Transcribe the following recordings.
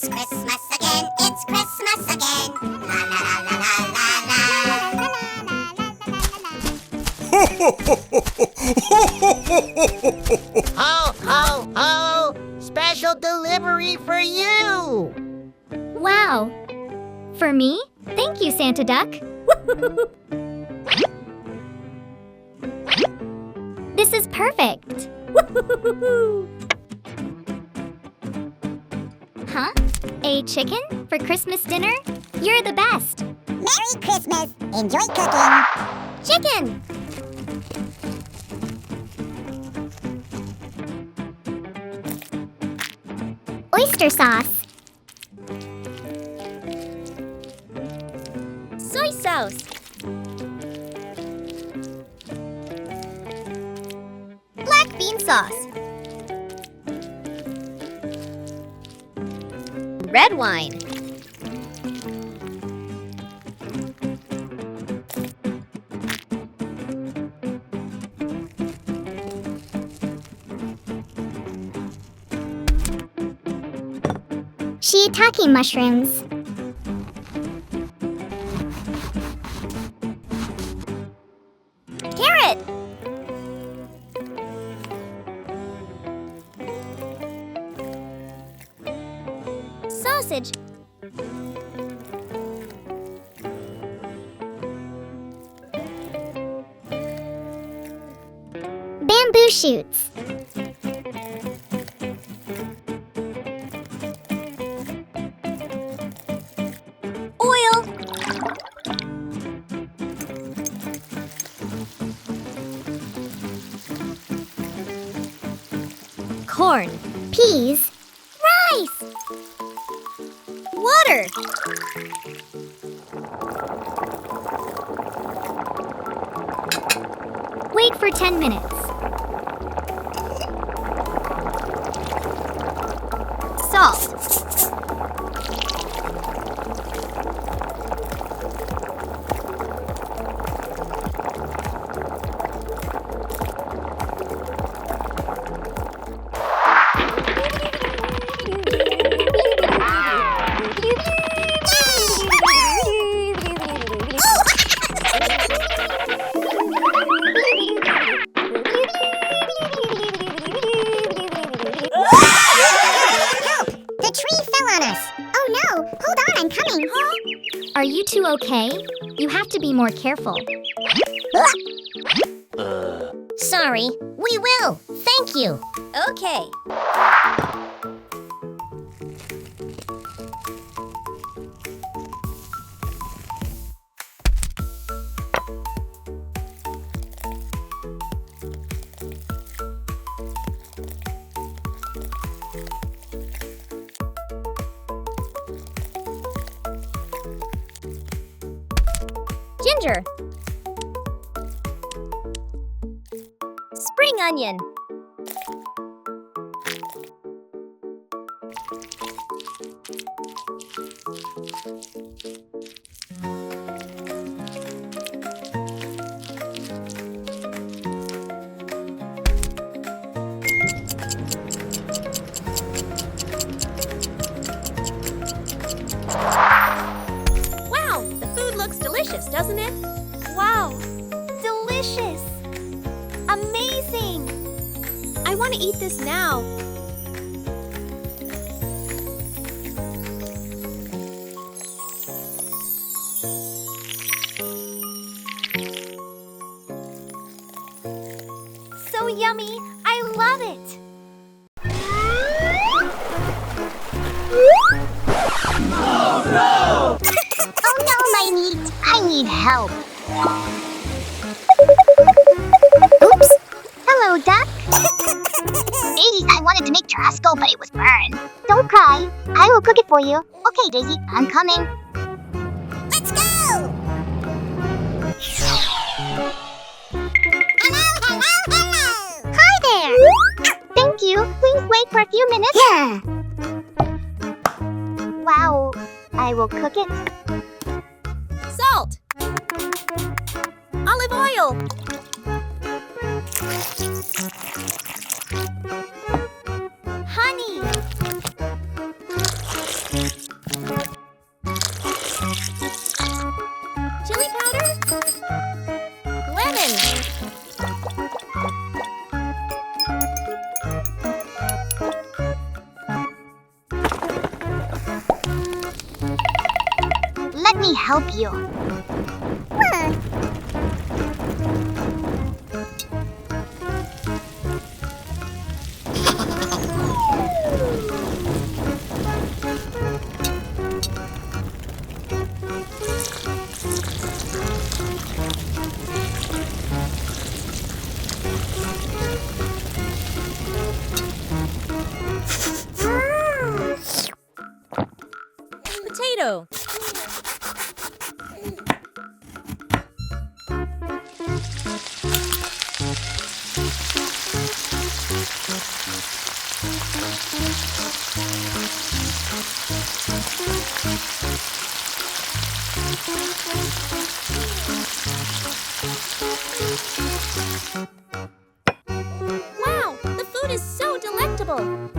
It's Christmas again, it's Christmas again. La la la la la la la la Ho, ho, ho! Special delivery for you! Wow! For me? Thank you, Santa Duck. This is perfect. Huh? A chicken for Christmas dinner? You're the best. Merry Christmas! Enjoy cooking! Chicken! Oyster sauce. Soy sauce. Black bean sauce. Red wine. Shiitake mushrooms. Carrot. Sausage. Bamboo shoots. Oil. Corn. Peas. Rice. Water. Wait for 10 minutes. Salt. Are you two okay? You have to be more careful. Sorry, we will. Thank you. Okay. Ginger. Spring onion. Wow, the food looks delicious, doesn't it? Wow, delicious! Amazing! I want to eat this now. So yummy! I love it! Oh no, my meat! I need help. Oops! Hello, Duck. Daisy, I wanted to make churrasco, but it was burned. Don't cry. I will cook it for you. Okay, Daisy, I'm coming. Let's go! Hello! Hi there! Thank you. Please wait for a few minutes. Yeah. Wow. I will cook it. Salt. Olive oil. Honey. Chili powder. Lemon. Let me help you. Potato. Wow, the food is so delectable.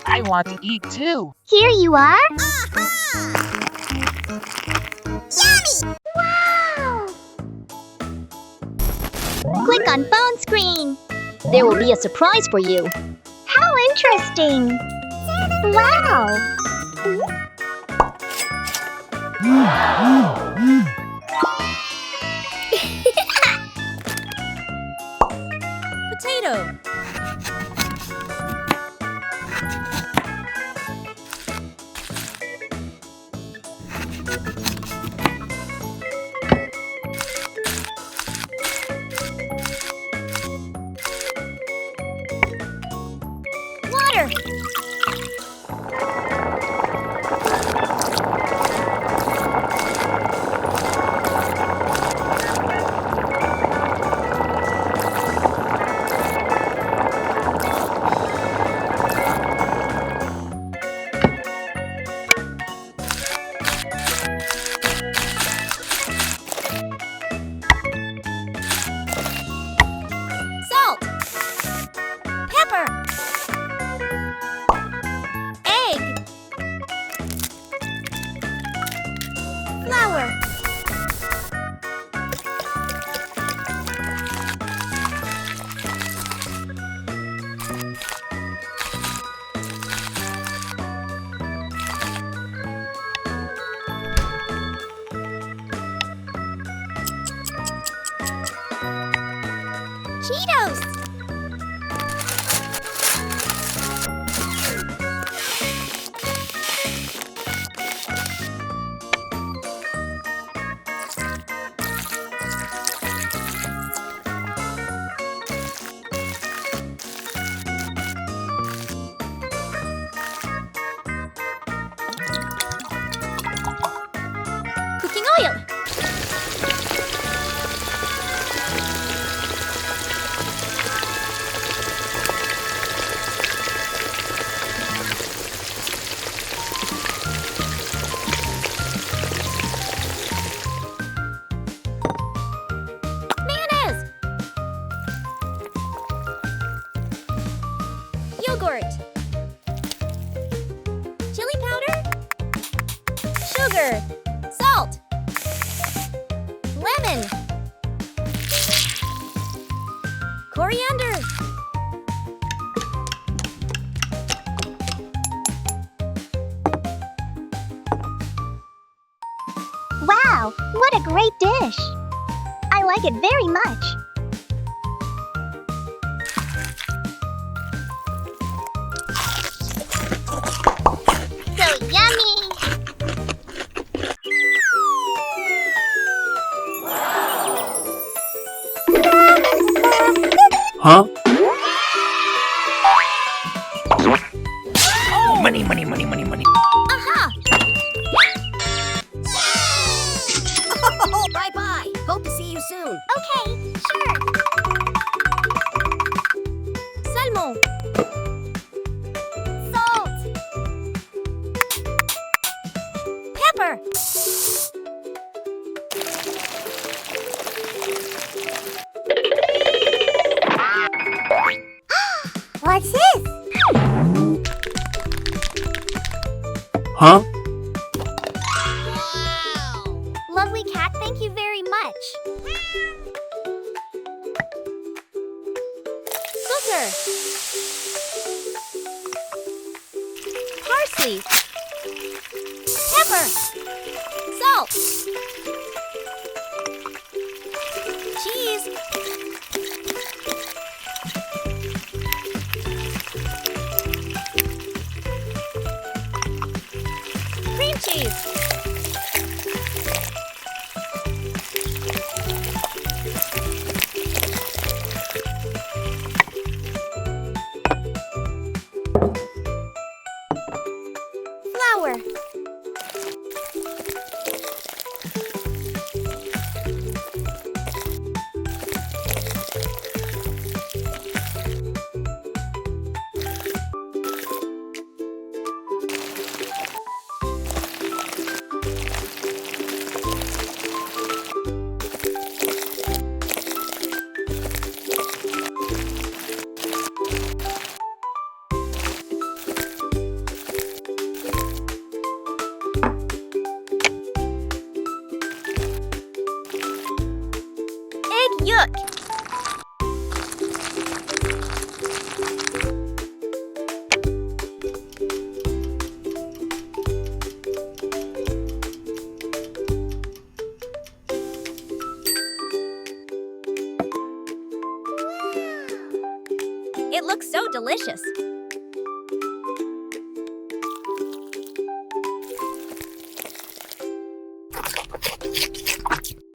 I want to eat too. Here you are. Click on phone screen. There will be a surprise for you. How interesting. Wow. Potato. Water. Salt. Pepper. Egg. Flour. Cheetos. Cooking oil. Mayonnaise. Yogurt. Chili powder. Sugar. Salt. Lemon. Coriander. Wow, what a great dish. I like it very much. So yummy. Huh? Money, money, money, money, money. Aha! Bye-bye. Hope to see you soon. Okay, sure. Salmon. Salt. Pepper. What's this? Huh? Lovely cat, thank you very much. Cooker. Parsley. Pepper. Salt. Cheese. Cream cheese. Flour. Egg yolk. It looks so delicious.